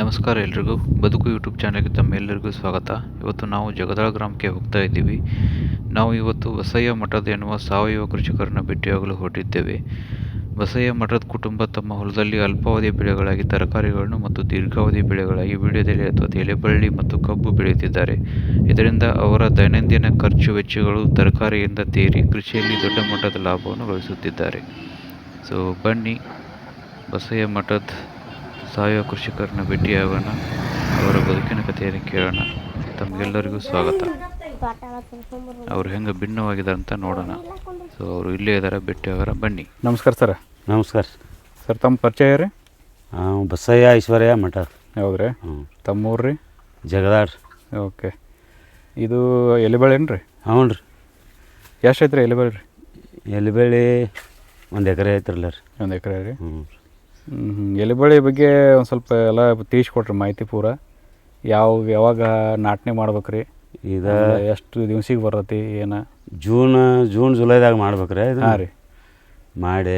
ನಮಸ್ಕಾರ ಎಲ್ರಿಗೂ. ಬದುಕು ಯೂಟ್ಯೂಬ್ ಚಾನಲ್ಗೆ ತಮ್ಮೆಲ್ಲರಿಗೂ ಸ್ವಾಗತ. ಇವತ್ತು ನಾವು ಜಗದಾಳ ಗ್ರಾಮಕ್ಕೆ ಹೋಗ್ತಾ ಇದ್ದೀವಿ. ನಾವು ಇವತ್ತು ಬಸಯ್ಯ ಮಠದ ಎನ್ನುವ ಸಾವಯವ ಕೃಷಿಕರನ್ನ ಭೇಟಿಯಾಗಲು ಹೊರಟಿದ್ದೇವೆ. ಬಸಯ್ಯ ಮಠದ ಕುಟುಂಬ ತಮ್ಮ ಹೊಲದಲ್ಲಿ ಅಲ್ಪಾವಧಿ ಬೆಳೆಗಳಾಗಿ ತರಕಾರಿಗಳನ್ನು ಮತ್ತು ದೀರ್ಘಾವಧಿ ಬೆಳೆಗಳಾಗಿ ವೀಳ್ಯದೆಲೆ ಅಥವಾ ಎಲೆಬಳ್ಳಿ ಮತ್ತು ಕಬ್ಬು ಬೆಳೆಯುತ್ತಿದ್ದಾರೆ. ಇದರಿಂದ ಅವರ ದೈನಂದಿನ ಖರ್ಚು ವೆಚ್ಚಗಳು ತರಕಾರಿಯಿಂದ ತೇರಿ ಕೃಷಿಯಲ್ಲಿ ದೊಡ್ಡ ಮಟ್ಟದ ಲಾಭವನ್ನು ಗಳಿಸುತ್ತಿದ್ದಾರೆ. ಸೊ ಬನ್ನಿ, ಬಸಯ್ಯ ಮಠದ ಸಾವಯವ ಕೃಷಿಕರನ್ನ ಭೇಟಿಯಾಗೋಣ, ಅವರ ಬದುಕಿನ ಕಥೆಯನ್ನು ಕೇಳೋಣ. ತಮಗೆಲ್ಲರಿಗೂ ಸ್ವಾಗತ. ಅವ್ರು ಹೆಂಗೆ ಭಿನ್ನವಾಗಿದ್ದಾರೆ ಅಂತ ನೋಡೋಣ. ಸೊ ಅವರು ಇಲ್ಲೇ ಇದ್ದಾರೆ, ಭೇಟಿಯಾಗೋಣ ಬನ್ನಿ. ನಮಸ್ಕಾರ ಸರ್. ನಮಸ್ಕಾರ ಸರ್, ತಮ್ಮ ಪರಿಚಯ ರೀ? ಬಸಯ್ಯ ಐಶ್ವರ್ಯ ಮಠ. ಹೌದ್ರಿ. ತಮ್ಮೂರು ರೀ? ಜಗದಾಳ್. ಓಕೆ. ಇದು ಎಲೆಬಳ್ಳಿ ಏನು ರೀ? ಹ್ಞೂ ರೀ. ಎಷ್ಟು ಐತ್ರಿ ಎಲೆಬಳ್ಳಿ ರೀ? ಎಲೆಬಳ್ಳಿ 1 ಎಕರೆ ಐತ್ರಲ್ಲ ರೀ. 1 ಎಕರೆ ರೀ. ಹ್ಞೂ. ಎಲೆಬಳ್ಳಿ ಬಗ್ಗೆ ಒಂದು ಸ್ವಲ್ಪ ಎಲ್ಲ ತಿಳಿಸ್ಕೊಟ್ರಿ ಮಾಹಿತಿ ಪೂರ. ಯಾವಾಗ ನಾಟನೆ ಮಾಡ್ಬೇಕು ರೀ? ಇದು ಎಷ್ಟು ದಿವ್ಸಿಗೆ ಬರ್ತೈತಿ ಏನು? ಜೂನ್ ಜುಲೈದಾಗ ಮಾಡ್ಬೇಕ್ರಿ ಇದು. ಹಾಂ ರೀ. ಮಾಡಿ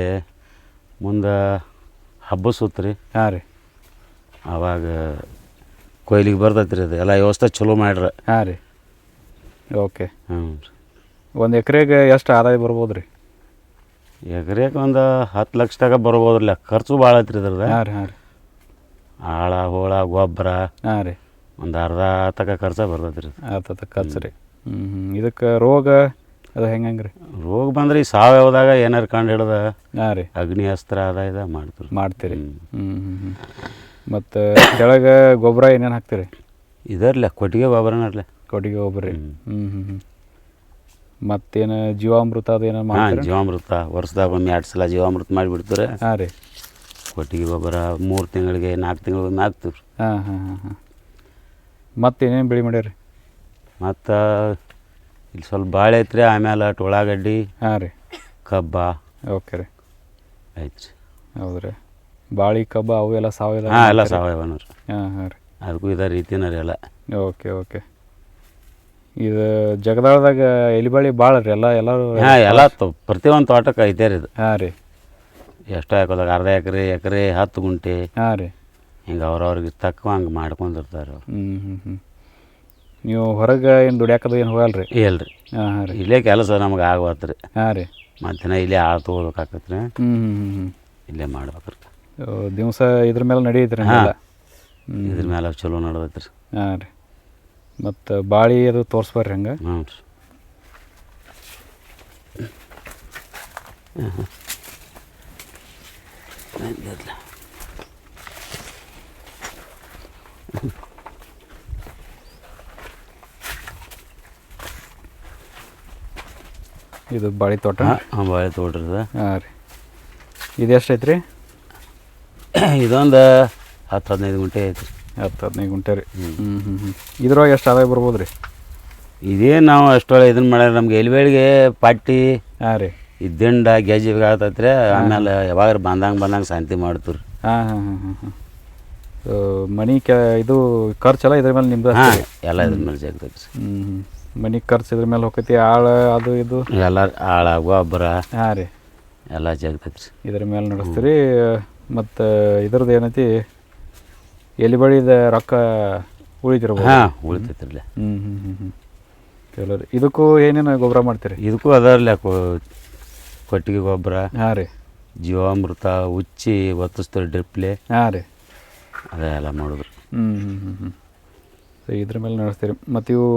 ಮುಂದೆ ಹಬ್ಬ ಸುತ್ತ ರೀ. ಹಾಂ ರೀ. ಆವಾಗ ಕೊಯ್ಲಿಗೆ ಬರ್ತೈತಿ ರೀ. ಅದು ಎಲ್ಲ ವ್ಯವಸ್ಥೆ ಚಲೋ ಮಾಡ್ರಿ. ಹಾಂ ರೀ. ಓಕೆ. ಹ್ಞೂ. 1 ಎಕರೆಗೆ ಎಷ್ಟು ಆದಾಯ ಬರ್ಬೋದು ರೀ? ಎಕರೆಗೆ ಒಂದು 10 ಲಕ್ಷ ತನಕ ಬರ್ಬೋದ್ರಲ್ಲ. ಖರ್ಚು ಭಾಳ ಐತ್ರಿ ಇದ್ರದ್ದು. ಹಾಂ ರೀ. ಹಾಂ ರೀ. ಆಳ ಹೋಳ ಗೊಬ್ಬರ ಹಾಂ ರೀ. ಒಂದು ಅರ್ಧ ತನಕ ಖರ್ಚು ಬರ್ತೈತಿ ರೀ. ಆತ ಖರ್ಚು ರೀ. ಇದಕ್ಕೆ ರೋಗ ಅದು ಹೆಂಗೆ ರೀ? ರೋಗ ಬಂದ್ರೆ ಈ ಸಾವಯವದಾಗ ಏನಾರು ಕಂಡು ಹಿಡ್ದ ಹಾಂ ರೀ ಅಗ್ನಿ ಅಸ್ತ್ರ ಅದ ಮಾಡ್ತೀರಿ. ಮತ್ತು ಕೆಳಗೆ ಗೊಬ್ಬರ ಏನೇನು ಹಾಕ್ತೀರಿ? ಇದರ್ಲೆ ಕೊಟ್ಟಿಗೆ ಗೊಬ್ಬರನರ್ಲೆ. ಕೊಟ್ಟಿಗೆ ಗೊಬ್ಬರ ರೀ. ಮತ್ತೇನು ಜೀವಾಮೃತ ಅದು ಏನೋ ಮಾಡ್ತೀರಿ? ಜೀವಾಮೃತ ವರ್ಷದಾಗ ಒಮ್ಮೆ 2 ಸಲ ಜೀವಾಮೃತ ಮಾಡಿಬಿಡ್ತಾರೆ. ಹಾಂ ರೀ. ಕೊಟ್ಟಿಗೆ ಗೊಬ್ಬರ 3 ತಿಂಗಳಿಗೆ 4 ತಿಂಗಳಿಗೆ ಹಾಕ್ತೀವಿ. ಹಾಂ ಹಾಂ ಹಾಂ ಹಾಂ. ಮತ್ತೇನೇನು ಬೆಳೆ ಮಾಡ್ಯಾರ ರೀ? ಮತ್ತು ಇಲ್ಲಿ ಸ್ವಲ್ಪ ಬಾಳೆ ಐತ್ರಿ. ಆಮೇಲೆ ಉಳ್ಳಾಗಡ್ಡಿ. ಹಾಂ ರೀ. ಕಬ್ಬ. ಓಕೆ ರೀ. ಐತೆ ರೀ. ಹೌದು ರೀ. ಬಾಳೆ ಕಬ್ಬ ಅವು ಎಲ್ಲ ಸಾವಯವ? ಹಾಂ, ಎಲ್ಲ ಸಾವಯವನ ರೀ. ಹಾಂ ಹಾಂ ರೀ. ಅದಕ್ಕೂ ಇದೇ ರೀತಿನ ರೀ ಎಲ್ಲ. Okay okay. ಇದು ಜಗದಾಳದಾಗ ಎಲೆಬಳ್ಳಿ ಭಾಳ ರೀ ಎಲ್ಲರೂ? ಹಾಂ, ಎಲ್ಲ ಪ್ರತಿಯೊಂದು ತೋಟಕ್ಕೆ ಐತೆ ರೀ ಇದು. ಹಾಂ ರೀ. ಎಷ್ಟೋ ಹಾಕೋದಾಗ ಅರ್ಧ ಎಕರೆ 10 ಗುಂಟೆ. ಹಾಂ ರೀ. ಹಿಂಗೆ ಅವ್ರವ್ರಿಗೆ ತಕ್ಕ ಹಂಗೆ ಮಾಡ್ಕೊಂಡಿರ್ತಾರೆ ಅವ್ರು. ನೀವು ಹೊರಗೆ ಏನು ದುಡ್ಯಾಕದು ಏನು ಹೋಗಲ್ಲ ರೀ? ಇಲ್ಲ ರೀ. ಹಾಂ ಹಾಂ ರೀ. ಇಲ್ಲೇ ಕೆಲಸ ನಮ್ಗೆ ಆಗವತ್ತು ರೀ. ಹಾಂ ರೀ. ಮತ್ತೆ ಇಲ್ಲೇ ಆಳು ತೊಗೋಬೇಕಾಗತ್ತೆ ರೀ. ಇಲ್ಲೇ ಮಾಡ್ಬೇಕು ರೀ. ದಿವಸ ಇದ್ರ ಮೇಲೆ ನಡೆಯುತ್ತೆ ರೀ? ಹಾಂ, ಇದ್ರ ಮೇಲೆ ಚಲೋ ನಡೆದೈತೆ ರೀ. ಹಾಂ ರೀ. ಮತ್ತು ಬಾಳೆ ಅದು ತೋರಿಸ್ಬಾರ್ರಿ ಹಂಗೆ? ಹ್ಞೂ ರೀ. ಇದು ಬಾಳೆ ತೋಟ? ಹಾಂ, ಬಾಳೆ ತೋಟ ರೀ. ಹಾಂ ರೀ. ಇದು ಎಷ್ಟು ಐತೆ ರೀ? ಇದೊಂದು 10-15 ಗುಂಟೆ ಐತೆ ರೀ. 10-15 ಗುಂಟೆ ರೀ. ಇದ್ರೊಳಗೆ ಎಷ್ಟು ಆದಾಯ ಬರ್ಬೋದು ರೀ? ಇದೇನು ನಾವು ಅಷ್ಟೊಳಗೆ ಇದನ್ನು ಮಾಡ್ಯಾರ. ನಮ್ಗೆ ಎಲೆಬಳ್ಳಿಗೆ ಪಟ್ಟಿ. ಹಾಂ ರೀ. ಈ ದಿಂಡ ಗೆಜ್ಜಿಗೆ ಆಗ್ತೈತೆ ರೀ. ಆಮೇಲೆ ಯಾವಾಗ ಬಂದಂಗೆ ಶಾಂತಿ ಮಾಡ್ತೀವಿ ರೀ. ಹಾಂ ಹಾಂ ಹಾಂ ಹಾಂ ಹಾಂ. ಮನೆ ಇದು ಖರ್ಚೆಲ್ಲ ಇದ್ರ ಮೇಲೆ ನಿಮ್ದು? ಹಾಂ, ಎಲ್ಲ ಇದ್ರ ಮೇಲೆ ಜಾಗ್ತೈತೆ ರೀ. ಮನೆ ಖರ್ಚು ಇದ್ರ ಮೇಲೆ ಹೋಗ್ತೈತಿ. ಆಳು ಅದು ಇದು ಎಲ್ಲ ಆಳ ಗೊಬ್ಬರ. ಹಾಂ ರೀ. ಎಲ್ಲ ಜಾಗ್ತೈತೆ ರೀ. ಇದ್ರ ಮೇಲೆ ನಡೆಸ್ತೀರಿ. ಮತ್ತು ಇದ್ರದ್ದು ಏನೈತಿ ಎಲೆಬಳ್ಳಿದ ರೊಕ್ಕ ಉಳಿತಿರ್ಬೋದು? ಹಾಂ, ಉಳಿತೈತೆ ರೀ. ಚಲೋ ರೀ. ಇದಕ್ಕೂ ಏನೇನು ಗೊಬ್ಬರ ಮಾಡ್ತೀರಿ? ಇದಕ್ಕೂ ಅದರಲ್ಲ ಕೊಟ್ಟಿಗೆ ಗೊಬ್ಬರ. ಹಾಂ ರೀ. ಜೀವಾಮೃತ ಉಚ್ಚಿ ಒತ್ತಿಸ್ತಾರೆ ಡ್ರಿಪ್ಲೆ. ಹಾಂ ರೀ. ಅದೆಲ್ಲ ಮಾಡಿದ್ರು. ಸೊ ಇದ್ರ ಮೇಲೆ ನಡೆಸ್ತೀರಿ. ಮತ್ತು ಇವು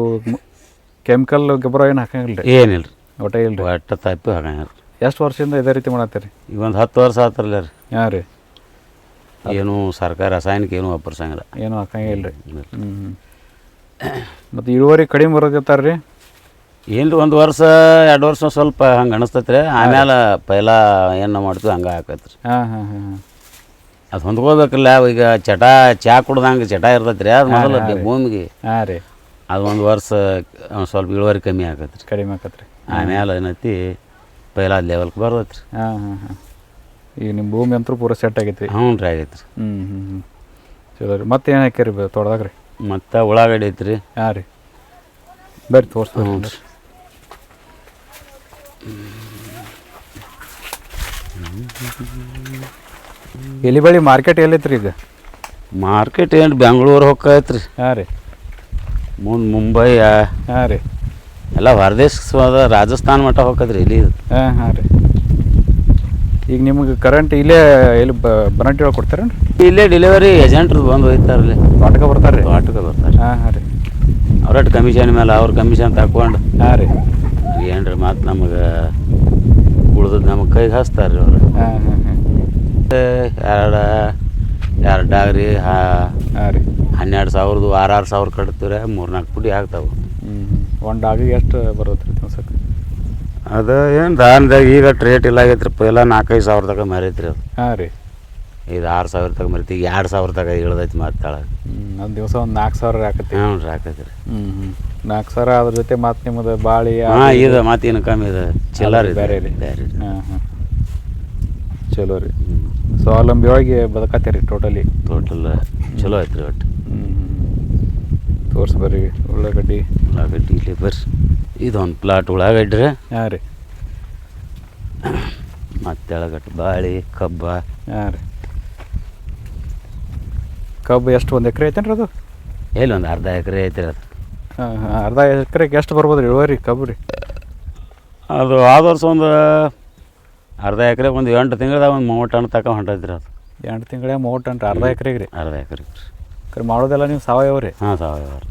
ಕೆಮಿಕಲ್ ಗೊಬ್ಬರ ಏನು ಹಾಕಂಗಿಲ್ಲ ರೀ? ಏನಿಲ್ಲ ರೀ. ಒಟ್ಟ ಇಲ್ಲ ರೀ? ಒಟ್ಟು ತಪ್ಪಿ ಹಾಕಂಗಿಲ್ಲ ರೀ. ಎಷ್ಟು ವರ್ಷದಿಂದ ಇದೇ ರೀತಿ ಮಾಡತ್ತೀರಿ? ಈಗ ಒಂದು 10 ವರ್ಷ ಆತರಲ್ಲ ರೀ. ಹಾಂ ರೀ. ಏನು ಸರ್ಕಾರ ರಾಸಾಯನಿಕ ಏನು ವಾಪರ್ಸಂಗಿಲ್ಲ. ಏನು ಹಾಕಂಗಿಲ್ಲ ರೀ. ಮತ್ತು ಇಳುವರಿ ಕಡಿಮೆ ಬರೋದಿರ್ತಾರೆ ರೀ? ಏನು ರೀ, 1 ವರ್ಷ 2 ವರ್ಷ ಸ್ವಲ್ಪ ಹಂಗೆ ಅನಿಸ್ತೈತೆ ರೀ. ಆಮೇಲೆ ಪೈಲ ಏನು ಮಾಡ್ತೀವಿ ಹಂಗೆ ಹಾಕೈತೆ ರೀ. ಹಾಂ ಹಾಂ ಹಾಂ ಹಾಂ. ಅದು ಹೊಂದ್ಕೋಬೇಕಲ್ಲ. ಈಗ ಚಾ ಕುಡ್ದಂಗೆ ಚಟ ಇರ್ತೈತೆ ರೀ. ಅದು ಮೊದಲು ಭೂಮಿಗೆ. ಹಾಂ ರೀ. ಅದು 1 ವರ್ಷ ಸ್ವಲ್ಪ ಇಳುವರಿ ಕಮ್ಮಿ ಆಕೈತೆ ರೀ. ಕಡಿಮೆ ಆಕತ್ತೆ ರೀ. ಆಮೇಲೆ ಏನೈತಿ ಪೈಲ ಲೆವೆಲ್ಗೆ ಬರ್ತೈತೆ ರೀ. ಹಾಂ ಹಾಂ ಹಾಂ. ಈಗ ನಿಮ್ಮ ಭೂಮಿ ಅಂತೂ ಪೂರ ಸೆಟ್ ಆಗೈತೆ ರೀ? ಹ್ಞೂ ರೀ, ಆಗೈತೆ ರೀ. ಚಲೋ ರೀ. ಮತ್ತೆ ಏನು ಹಾಕ್ಯಾರಿ ತೋಟದಾಗ ರೀ? ಮತ್ತು ಉಳ್ಳಾಗಡ್ಡಿ ಐತೆ ರೀ. ಹಾಂ ರೀ. ಬರ್ರಿ ತೋರಿಸ್ತೀವಿ. ಹ್ಞೂ ರೀ. ಎಲೆಬಳ್ಳಿ ಮಾರ್ಕೆಟ್ ಎಲ್ಲೈತ್ರಿ ಈಗ? ಮಾರ್ಕೆಟ್ ಏನು ಬೆಂಗಳೂರು ಹೋಗೈತ್ರಿ. ಹಾಂ ರೀ. ಮುಂದೆ ಮುಂಬೈ ಹಾಂ ರೀ. ಎಲ್ಲ ಹೊರದೇಶದ ರಾಜಸ್ಥಾನ ಮಟ್ಟ ಹೋಗತ್ರಿ ಇಲ್ಲಿ. ಹಾಂ ಹಾಂ ರೀ. ಈಗ ನಿಮ್ಗೆ ಕರೆಂಟ್ ಇಲ್ಲೇ ಎಲ್ಲಿ ಬನಟ್ಟಿ ಒಳಗೆ ಕೊಡ್ತಾರೇನು ರೀ? ಇಲ್ಲೇ ಡೆಲಿವರಿ ಏಜೆಂಟ್ರು ಬಂದು ಹೋಯ್ತಾರಲ್ಲಿ. ತೋಟಕ್ಕೆ ಬರ್ತಾರೆ ರೀ? ತೋಟಕ್ಕೆ ಬರ್ತಾರೆ. ಹಾಂ ಹಾಂ ರೀ. ಅವ್ರಟ್ಟು ಕಮಿಷನ್ ಮೇಲೆ ಅವ್ರ ಕಮಿಷನ್ ತಗೊಂಡು ಹಾಂ ರೀ. ಏನ್ರಿ ಮತ್ತು ನಮಗೆ ಉಳ್ದದ್ದು ನಮಗೆ ಕೈಗೆ ಹಚ್ತಾರೆ ರೀ ಅವರು. ಹಾಂ ಹಾಂ ಹಾಂ. ಎರಡು ಡಾಗ್ರಿ ಹಾಂ ರೀ. 12,000 6,000 ಕಟ್ತೀವ್ರೆ 3-4 ಪುಡಿ ಆಗ್ತಾವೆ. ಒಂದು ಡಾಗಿಗೆ ಎಷ್ಟು ಬರುತ್ತೆ ರೀ ತಿನ್ಸಕ್ಕೆ? ಅದು ಏನು ದಾನದಾಗ ಈಗ ರೇಟ್ ಇಲ್ಲ ಆಗೈತ್ರಿ. ಪೈಲ 4-5 ಸಾವಿರ ತನಕ ಮರೈತ್ರಿ ಅದು. ಹಾಂ ರೀ. ಇದು 6,000 ತನಕ ಮರಿತಿ. ಈಗ 2,000 ತನಕ ಇಳ್ದೈತಿ ಮಾತಾಳ. ಒಂದು ದಿವಸ ಒಂದು 4,000 ಹಾಕತ್ತಿ? ಹ್ಞೂ ರೀ ಹಾಕೈತ್ರಿ. 4,000 ಅದ್ರ ಜೊತೆ ಮತ್ತು ನಿಮ್ಮದು ಬಾಳಿ? ಹಾಂ ಇದು ಮತ್ತೇನು ಕಮ್ಮಿ ಇದೆ ಚಿಲ್ಲರ್ ಬೇರೆ ರೀ. ಬೇರೆ. ಹಾಂ ಹಾಂ ಚಲೋ ರೀ. ಸ್ವಾವಲಂಬಿಯೊಳಗೆ ಬದುಕತ್ತೀರಿ ಟೋಟಲಿ? ಟೋಟಲ್ ಚಲೋ ಐತ್ರಿ ಒಟ್ಟು. ತೋರ್ಸಿ ಬರ್ರಿ ಉಳ್ಳಾಗಡ್ಡಿ. ಉಳ್ಳಾಗಡ್ಡಿ ಇಲ್ಲಿ ಬರ್ರಿ. ಇದೊಂದು ಪ್ಲಾಟ್ ಉಳ್ಳಾಗಡ್ಡಿ ರೀ. ಹಾಂ ರೀ. ಮತ್ತೆ ಎಳಗಟ್ಟು ಬಾಳಿ ಕಬ್ಬ. ಹಾಂ ರೀ. ಕಬ್ಬು ಎಷ್ಟು ಒಂದು ಎಕರೆ ಐತೇನ್ರಿ ಅದು? ಎಲ್ಲಿ ಒಂದು ಅರ್ಧ ಎಕರೆ ಐತ್ರಿ ಅದು. ಹಾಂ ಹಾಂ. ಅರ್ಧ ಎಕರೆಗೆ ಎಷ್ಟು ಬರ್ಬೋದು ರೀ ಇಳುವರಿ ಕಬ್ಬು ರೀ? ಅದು ಆದ ವರ್ಷ ಒಂದು ಅರ್ಧ ಎಕರೆಗೆ ಒಂದು 8 ತಿಂಗಳದಾಗ ಒಂದು 30 ಟನ್ ತನಕ ಹೊಂಟೈತ್ರಿ ಅದು. 8 ತಿಂಗಳೇ 30 ಟನ್ ಅರ್ಧ ಎಕರೆಗೆ ರೀ? ಅರ್ಧ ಎಕರೆಗೆ ರೀ. ಕರೆ ಮಾಡೋದೆಲ್ಲ ನೀವು ಸಾವಯವ ರೀ? ಹಾಂ ಸಾವಯವ ರೀ.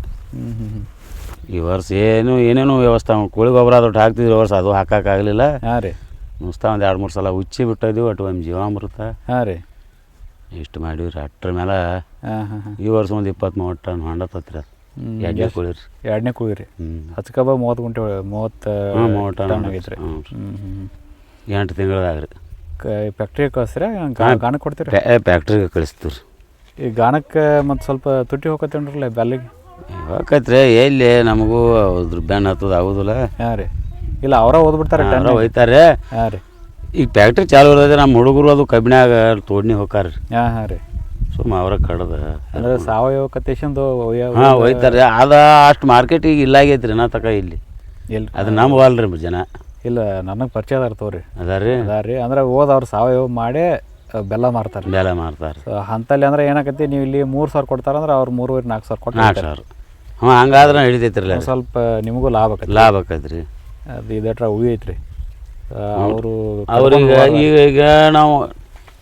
ಈ ವರ್ಷ ಏನೇನೋ ವ್ಯವಸ್ಥೆ ಕೋಳಿ ಗೊಬ್ಬರ ಅದೊಟ್ಟು ಹಾಕ್ತಿದ್ರಿ ವರ್ಷ ಅದು ಹಾಕೋಕ್ಕಾಗಲಿಲ್ಲ. ಹಾಂ ರೀ. ನುಸ್ತಾ ಒಂದು 2-3 ಸಲ ಉಚ್ಚಿ ಬಿಟ್ಟಿದ್ವಿ ಒಟ್ಟು ಒಂದು ಜೀವಾಮೃತ. ಹಾಂ ರೀ. ಇಷ್ಟು ಮಾಡಿವಿ ರೀ. ಅಟ್ರ ಮೇಲೆ ಹಾಂ ಹಾಂ ಹಾಂ. ಈ ವರ್ಷ ಒಂದು 20-30 ಟನ್ ಹೊಂಡತ್ತತ್ರಿ ಅದು. 2ನೇ ಕೋಳಿ ರೀ. 2ನೇ ಕೋಳಿ ರೀ. ಹತ್ತು ಕಬ್ಬ 30 ಗುಂಟೆ 30 ಟನ್ ಆಗೈತೆ ರೀ. 8 ತಿಂಗಳದಾಗ ರೀ. ಫ್ಯಾಕ್ಟ್ರಿಗೆ ಕಳಿಸ್ತೀರಾ ಗಾಣಕ್ಕೆ ಕೊಡ್ತೀರಿ? ಫ್ಯಾಕ್ಟ್ರಿಗೆ ಕಳಿಸ್ತೀವಿ ರೀ. ಈ ಗಾಣಕ್ಕೆ ಮತ್ತು ಸ್ವಲ್ಪ ತುಟ್ಟಿ ಹೋಗತ್ತೇನ್ರಲ್ಲ ಬೆಲ್ಲಿಗೆ? ಹೋಗತ್ರಿ ಎಲ್ಲಿ ನಮಗೂ ಅದ್ರ ಬೆನ್ನು ಹತ್ತದ ಆಗೋದಿಲ್ಲ. ಹಾಂ ರೀ. ಇಲ್ಲ ಅವರ ಓದ್ಬಿಡ್ತಾರೆ ಅವರ ಒಯ್ತಾರೆ. ಹಾಂ ರೀ. ಈಗ ಫ್ಯಾಕ್ಟ್ರಿ ಚಾಲು ಇರೋದೇ ನಮ್ಮ ಹುಡುಗರು ಅದು ಕಬ್ಬಿನಾಗ ತೋಡ್ನಿ ಹೋಗ್ತಾರೆ. ಹಾಂ ಹಾಂ ರೀ. ಸುಮ್ಮ ಅವರ ಕಡ್ದು ಅಂದರೆ ಸಾವಯವ ಕತ್ತೇಶಂದು ಹಾಂ ಒಯ್ತಾರೆ. ಅದ ಅಷ್ಟು ಮಾರ್ಕೆಟ್ ಈಗ ಇಲ್ಲ ಆಗೈತ್ರಿ ನಾ ತಕ ಇಲ್ಲಿ. ಎಲ್ಲಿ ಅದು ನಂಬವಲ್ರಿ ಜನ. ಇಲ್ಲ ನನಗೆ ಪರಿಚಯ ಅದಾರ ತೋರಿ. ಅದಾರಿ ಅದಾರಿ. ಅಂದ್ರೆ ಅವ್ರು ಸಾವಯವ ಮಾಡಿ ಬೆಲ್ಲ ಮಾರ್ತಾರೆ. ಬೆಲ್ಲ ಮಾರ್ತಾರೆ. ಸೊ ಅಂಥಲ್ಲಿ ಅಂದ್ರೆ ಏನಾಕತಿ ನೀವು ಇಲ್ಲಿ 3,000 ಕೊಡ್ತಾರಂದ್ರೆ ಅವ್ರು 3,500-4,000 ಕೊಟ್ಟು 4,000. ಹ್ಞೂ ಹಂಗಾದ್ರೆ ಹಿಡಿತೈತ್ರಿ. ಸ್ವಲ್ಪ ನಿಮಗೂ ಲಾಭ ಆಕತಿ. ಲಾಭ ಆಕೈತ್ರಿ. ಅದು ಇದಟ್ರ ಉಳಿ ಐತ್ರಿ ಅವರು ಅವ್ರಿಗೆ. ಈಗ ನಾವು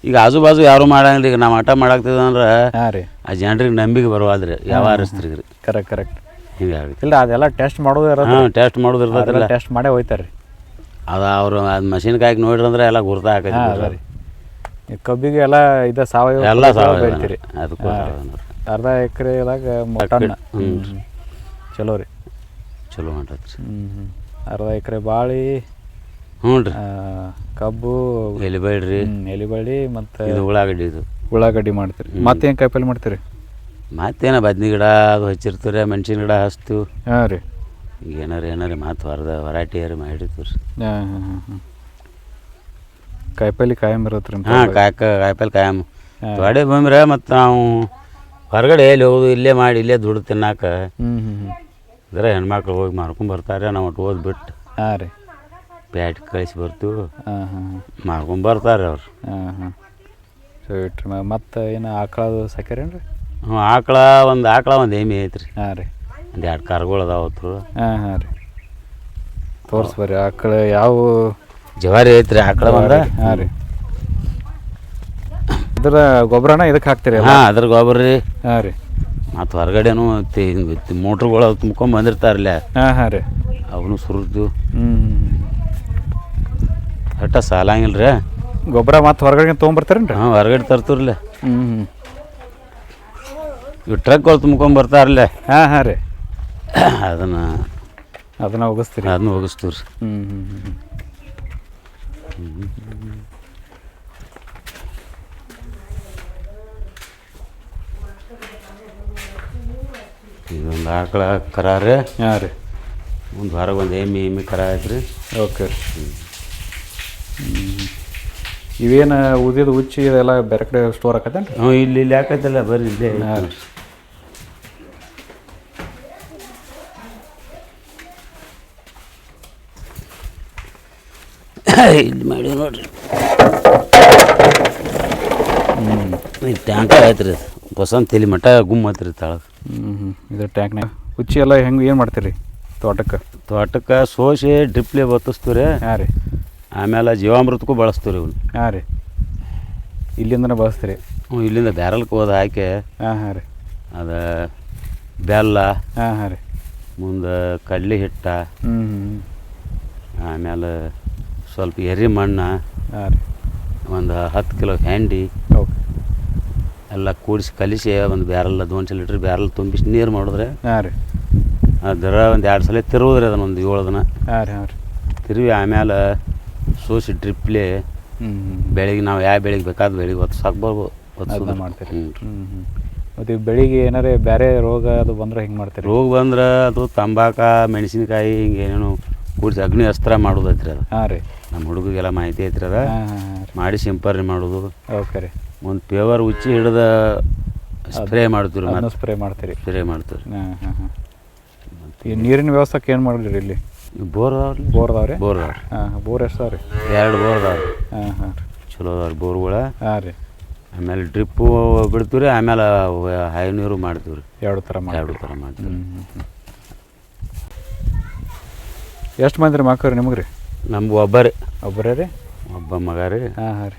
ಈಗ ಆಜು ಬಾಜು ಯಾರು ಮಾಡಂಗಿಲ್ಲ. ಈಗ ನಾವು ಆಟ ಮಾಡಾಕ್ತಿದ್ದಂದ್ರೆ ಹಾಂ ರೀ ಆ ಜನರಿಗೆ ನಂಬಿಕೆ ಬರುವಾದ್ರಿ ವ್ಯವಹಾರಸ್ತ್ರಿಗೆ ರೀ. ಕರೆಕ್ಟ್ ಹಿಂಗಾಗಿ ಇಲ್ಲ ಅದೆಲ್ಲ ಟೆಸ್ಟ್ ಮಾಡೋದು ಇರೋದು. ಹಾಂ ಟೆಸ್ಟ್ ಮಾಡೋದು ಇರ್ತೈತಿಲ್ಲ. ಟೆಸ್ಟ್ ಮಾಡೇ ಹೋಯ್ತಾರೆ ರೀ. ಅದು ಅವರು ಅದು ಮಷಿನ್ ಕಾಯ್ಕೆ ನೋಡ್ರಂದ್ರೆ ಎಲ್ಲ ಗುರ್ತಾ ಹಾಕೈತಿ ರೀ. ಕಬ್ಬಿಗೆ ಎಲ್ಲ ಇದು ಸಾವಯವ ಎಲ್ಲ ಸಾವಯವ ಬೆಳಿತೀರಿ. ಅದಕ್ಕೂ ಅರ್ಧ ಎಕರೆದಾಗ ಟನ್. ಚಲೋ ರೀ. ಚಲೋ ಹೊಂಟೈತಿ ರೀ. ಅರ್ಧ ಎಕರೆ ಬಾಳಿ. ಹ್ಞೂ ರೀ. ಕಬ್ಬು ಎಲಿಬಳ್ಳಿ. ಎಲಿಬಳ್ಳಿ ಮತ್ತು ಇದು ಉಳ್ಳಾಗಡ್ಡಿ. ಇದು ಉಳ್ಳಾಗಡ್ಡಿ ಮಾಡ್ತೀರಿ. ಮತ್ತೇನು ಕಾಯಿಪಲ್ಲೆ ಮಾಡ್ತೀರಿ? ಮತ್ತೇನ ಬದ್ನಿ ಗಿಡ ಅದು ಹಚ್ಚಿರ್ತೀವಿ. ಮೆಣಸಿನ ಗಿಡ ಹಚ್ತು. ಹಾಂ ರೀ. ಈಗ ಏನಾರು ಮತ್ತು ವೆರೈಟಿ ಮಾಡಿರ್ತೀವಿ ರೀ. ಹಾಂ ಹಾಂ ಹಾಂ ಹಾಂ. ಕಾಯಿಪಲ್ಲೆ ಕಾಯಂ ಇರುತ್ತೆ ರೀ? ಹಾಂ ಕಾಯಿಪಲ್ಲೆ ಕಾಯಂ ತೊಡೆ ಬಂದ್ರೆ ಮತ್ತು ನಾವು ಹೊರಗಡೆ ಎಲ್ಲಿ ಹೋಗೋದು ಇಲ್ಲೇ ಮಾಡಿ ಇಲ್ಲೇ ದುಡ್ಡು ತಿನ್ನಾಕ. ಅಂದ್ರೆ ಹೆಣ್ಮಕ್ಳು ಹೋಗಿ ಮಾರ್ಕೊಂಬರ್ತಾರೆ. ನಾವು ಒಟ್ಟು ಓದ್ಬಿಟ್ಟು ಹಾಂ ರೀ ಪ್ಯಾಟ್ ಕಳಿಸಿ ಬರ್ತೀವಿ. ಹಾಂ ಹಾಂ ಮಾರ್ಕೊಂಬರ್ತಾರೆ ಅವ್ರು. ಹಾಂ ಹಾಂ. ಸೊ ಇಟ್ರಿ ಮತ್ತು ಏನು ಆಕಳದು ಸಾಕ್ಯಾರೇನು ರೀ? ಹ್ಞೂ ಆಕಳ ಒಂದು ಎಮ್ಮೆ ಐತ್ರಿ. ಹಾಂ ರೀ. ಒಂದು 2 ಕರುಗಳು ಅದಾವತ್ತು. ಹಾಂ ಹಾಂ ರೀ. ತೋರ್ಸಿ ಬರ್ರಿ ಆಕಳ ಯಾವ ಜವಾರಿ ಐತ್ರಿ ಆಕಳ ಬಂದ್ರೆ. ಹಾಂ ರೀ. ಇದ್ರ ಗೊಬ್ಬರನ ಇದಕ್ಕೆ ಹಾಕ್ತೀರಿ? ಹಾಂ ಅದ್ರ ಗೊಬ್ಬರ ರೀ. ಹಾಂ ರೀ. ಮತ್ತು ಹೊರಗಡೆನೂ ಮೋಟ್ರುಗಳು ತುಂಬ್ಕೊಂಡು ಬಂದಿರ್ತಾರಲ್ಲ. ಹಾಂ ಹಾಂ ರೀ. ಅವನು ಸುರಿದು ಒಟ್ಟ ಸಾಲಂಗಿಲ್ಲ ರೀ. ಗೊಬ್ಬರ ಮತ್ತು ಹೊರಗಡೆ ತೊಗೊಂಬರ್ತಾರೇನು ರೀ? ಹಾಂ ಹೊರಗಡೆ ತರ್ತೀರಲ್ಲ. ಇವು ಟ್ರಕ್ಗಳು ತುಂಬ್ಕೊಂಡು ಬರ್ತಾರಲ್ಲ. ಹಾಂ ಹಾಂ ರೀ. ಅದನ್ನು ಒಗಿಸ್ತೀರಿ? ಅದನ್ನ ಒಗಿಸ್ತೀವಿ ರೀ. ಇದೊಂದು ಆಕಳ ಕರ ರೀ. ಹಾಂ ರೀ. ಒಂದು ಹೊರಗೆ ಒಂದು ಎಮ್ಮೆ ಕರ ಐತ್ರಿ. ಓಕೆ ರೀ. ಇವೇನು ಉದಿದು ಉಚ್ಚಿ ಇದೆಲ್ಲ ಬೇರೆ ಕಡೆ ಸ್ಟೋರ್ ಆಕತ್ತೇನು ರೀ? ಹ್ಞೂ ಇಲ್ಲಿ ಹಾಕೈತಲ್ಲ ಬರ್ರಿ ಇಲ್ಲೇ. ಹಾಂ ರೀ. ಇಲ್ಲಿ ಮಾಡಿ ನೋಡ್ರಿ. ಈ ಟ್ಯಾಂಕ ಐತೆ ರೀ ಹೊಸಂತ ತಲೆ ಮಟ್ಟ ಗುಮ್ ಐತ್ರಿ ತಳಗ. ಇದು ಟ್ಯಾಂಕ್ನಾಗ ಹುಚ್ಚಿ ಎಲ್ಲ ಹೆಂಗೆ ಏನು ಮಾಡ್ತೀರಿ ತೋಟಕ್ಕೆ ಸೋಸಿ ಡ್ರಿಪ್ಲೆ ಬತ್ತಿಸ್ತೀವಿ ರೀ. ಹಾಂ ರೀ. ಆಮೇಲೆ ಜೀವಾಮೃತಕ್ಕೂ ಬಳಸ್ತೀವಿ ರೀ ಇವ್ನು. ಹಾಂ ರೀ. ಇಲ್ಲಿಂದನೇ ಬಳಸ್ತೀರಿ? ಹ್ಞೂ, ಇಲ್ಲಿಂದ ಬ್ಯಾರಲ್ಗೆ ಹೋದ ಹಾಕಿ. ಹಾಂ ಹಾಂ ರೀ. ಅದು ಬೆಲ್ಲ. ಹಾಂ ಹಾಂ ರೀ. ಮುಂದೆ ಕಡ್ಲೆ ಹಿಟ್ಟ. ಆಮೇಲೆ ಸ್ವಲ್ಪ ಎರಿ ಮಣ್ಣು. ಹಾಂ ರೀ. ಒಂದು 10 ಕಿಲೋ ಹ್ಯಾಂಡಿ. ಓಕೆ. ಎಲ್ಲ ಕೂಡಿಸಿ ಕಲಿಸಿ ಒಂದು ಬ್ಯಾರಲ್ 200 ಲೀಟ್ರ್ ಬ್ಯಾರಲ್ ತುಂಬಿಸಿ ನೀರು ಮಾಡಿದ್ರೆ. ಹಾಂ ರೀ. ಅದರ ಒಂದು 2 ಸಲ ತಿರುವುದ್ರಿ ಅದನ್ನ ಒಂದು 7 ದಿನ. ಹಾಂ ರೀ. ಹಾಂ ರೀ. ತಿರುವಿ ಆಮೇಲೆ ಸೋಸಿ ಡ್ರಿಪ್ಲೆ ಬೆಳಿಗ್ಗೆ ನಾವು ಯಾವ ಬೆಳಿಗ್ಗೆ ಬೇಕಾದ ಬೆಳಿಗ್ಗೆ ಹೊತ್ತು ಸಾಕು ಬರ್ಬೋದು ಮಾಡ್ತೀರಿ. ಮತ್ತು ಬೆಳಿಗ್ಗೆ ಏನಾರೇ ಬೇರೆ ರೋಗ ಅದು ಬಂದ್ರೆ ಹೆಂಗೆ ಮಾಡ್ತೀರಿ? ರೋಗ ಬಂದ್ರೆ ಅದು ತಂಬಾಕ ಮೆಣಸಿನ್ಕಾಯಿ ಹಿಂಗೆ ಏನೇನು ಕೂಡಿಸಿ ಅಗ್ನಿ ಅಸ್ತ್ರ ಮಾಡೋದು ಐತ್ರಿ ಅದು. ಹಾಂ ರೀ. ನಮ್ಮ ಹುಡುಗಿಗೆಲ್ಲ ಮಾಹಿತಿ ಐತ್ರಿ ಅದ. ಮಾಡಿ ಸಿಂಪರಣೆ ಮಾಡೋದು. ಓಕೆ ರೀ. ಒಂದು ಪೇವರ್ ಉಚ್ಚಿ ಹಿಡ್ದ ಸ್ಪ್ರೇ ಮಾಡ್ತೀವಿ ರೀ. ಸ್ಪ್ರೇ ಮಾಡ್ತೀರಿ? ಸ್ಪ್ರೇ ಮಾಡ್ತೀವಿ. ಹಾಂ ಹಾಂ ಹಾಂ. ಈ ನೀರಿನ ವ್ಯವಸ್ಥೆಗೆ ಏನು ಮಾಡಿರಿ ಇಲ್ಲಿ? ಬೋರ್ ಅದಾವ್ರಿ. ಬೋರ್ ಅದಾವ್ರಿ? ಬೋರ್ ಅದಾವ್ರಿ. ಹಾಂ. ಬೋರ್ ಎಷ್ಟು ಅದಾವ್ರಿ? 2 ಬೋರ್ ಅದಾವ್ರಿ. ಹಾಂ ಹಾಂ ರೀ. ಚಲೋ ಅದಾವ್ರಿ ಬೋರ್ಗಳು. ಹಾಂ ರೀ. ಆಮೇಲೆ ಡ್ರಿಪ್ಪು ಬಿಡ್ತೀವಿ ರೀ. ಆಮೇಲೆ ಹೈ ನೀರು ಮಾಡ್ತೀವಿ ರೀ. 2 ಥರ ಮಾಡ್ತೀವಿ. ಎಷ್ಟು ಮಂದಿ ರೀ ಮಕ್ಕಳು ನಿಮಗೆ ರೀ? ನಮ್ಗೆ ಒಬ್ಬರೇ ರೀ? ಒಬ್ಬ ಮಗ ರೀ. ಹಾಂ ಹಾಂ ರೀ.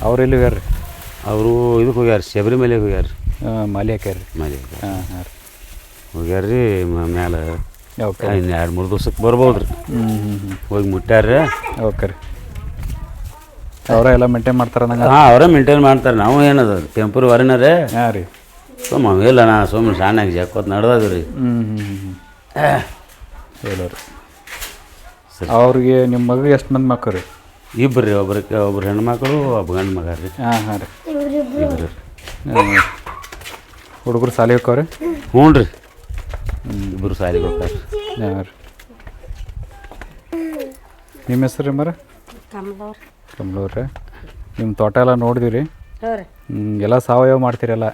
ಅವ್ರು ಎಲ್ಲಿ ಹೋಗ್ಯಾರ ರೀ? ಅವರು ಇದಕ್ಕೆ ಹೋಗ್ಯಾರ, ಶಬರಿಮಲೆಗೆ ಹೋಗ್ಯಾರ ರೀ. ಮಾಲಿ ಹಾಕ್ಯಾರ ರೀ? ಮಾಲಿ ಹಾಂ ಹಾಂ ರೀ. ಹೋಗ್ಯಾರ ರೀ. ಮ್ಯಾಲೆ ಓಕೆ. ಇನ್ನು 2-3 ದಿವ್ಸಕ್ಕೆ ಬರ್ಬೋದು ರೀ. ಹೋಗಿ ಮುಟ್ಟ್ಯಾರ. ಓಕೆ ರೀ. ಅವರ ಎಲ್ಲ ಮೇಂಟೈನ್ ಮಾಡ್ತಾರೆ ನಂಗೆ? ಹಾಂ, ಅವರೇ ಮೇಂಟೈನ್ ಮಾಡ್ತಾರೆ. ನಾವು ಏನದ ಟೆಂಪರ್ ಹೊರನರೇ. ಹಾಂ ರೀ. ಇಲ್ಲ ನಾ ಸುಮ್ಮನೆ ಸಣ್ಣಾಗಿ ಜಾಕೋತ್ ನಡೆದದು ರೀ. ಹೇಳೋ ರೀ. ಅವ್ರಿಗೆ ನಿಮ್ಮ ಮಗ ಎಷ್ಟು ಮಂದಿ ಮಕ್ಕಳು ರೀ? ಇಬ್ಬರು ರೀ. ಒಬ್ರು ಹೆಣ್ಮಕ್ಳು, ಒಬ್ಬ ಗಂಡು ಮಗ ರೀ. ಹಾಂ ಹಾಂ ರೀ. ಇಬ್ಬರು. ಹುಡುಗರು ಸಾಲಿ ಹೋಕ್ಕವ್ರಿ? ಹ್ಞೂ ರೀ. ಇಬ್ಬರು ಸಾಲಿಗೆ ಹೋಗ್ತಾರೆ. ಹಾಂ ರೀ. ನಿಮ್ಮ ಹೆಸರು ರೀ ಮರ? ಕಮಲವ್ರ. ನಿಮ್ಮ ತೋಟ ಎಲ್ಲ ನೋಡಿದಿವಿ ರೀ. ಎಲ್ಲ ಸಾವಯವ ಮಾಡ್ತೀರಲ್ಲ?